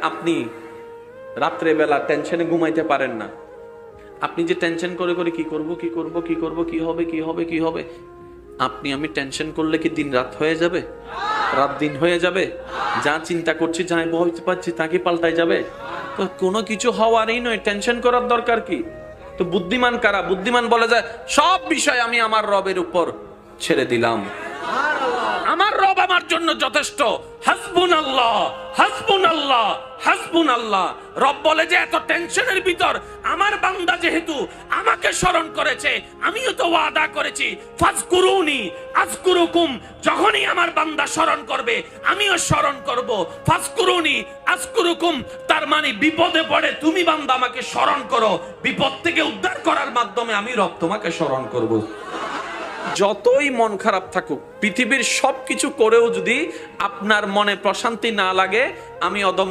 আপনি রাত্রে বেলা টেনশনে ঘুমাইতে পারেন না, আপনি যে টেনশন করে করে কি করব কি করব কি করব কি হবে কি হবে কি হবে, আপনি আমি টেনশন করলে কি দিন রাত হয়ে যাবে? রাত দিন হয়ে যাবে? যা চিন্তা করছি, যা ভয় পাচ্ছি তা কি পাল্টাই যাবে? তো কোনো কিছু হওয়ারই নয়, টেনশন করার দরকার কি? তো বুদ্ধিমান কারা? বুদ্ধিমান বলে যায় সব বিষয় আমি আমার রবের উপর ছেড়ে দিলাম, আমার রব আমার জন্য যথেষ্ট। হাসবুনাল্লাহ হাসবুনাল্লাহ হাসবুনাল্লাহ। রব বলে যে এত টেনশনের ভিতর আমার বান্দা যেহেতু আমাকে স্মরণ করেছে, আমিও তো ওয়াদা করেছি ফাজকুরুনি আযকুরুকুম, যখনই আমার বান্দা স্মরণ করবে আমিও স্মরণ করব। ফাজকুরুনি আযকুরুকুম, তার মানে বিপদে পড়ে তুমি বান্দা আমাকে স্মরণ করো, বিপদ থেকে উদ্ধার করার মাধ্যমে আমি রব তোমাকে স্মরণ করব। যতই মন খারাপ থাকুক, পৃথিবীর সবকিছু করেও যদি আপনার মনে প্রশান্তি না লাগে, আমি অদম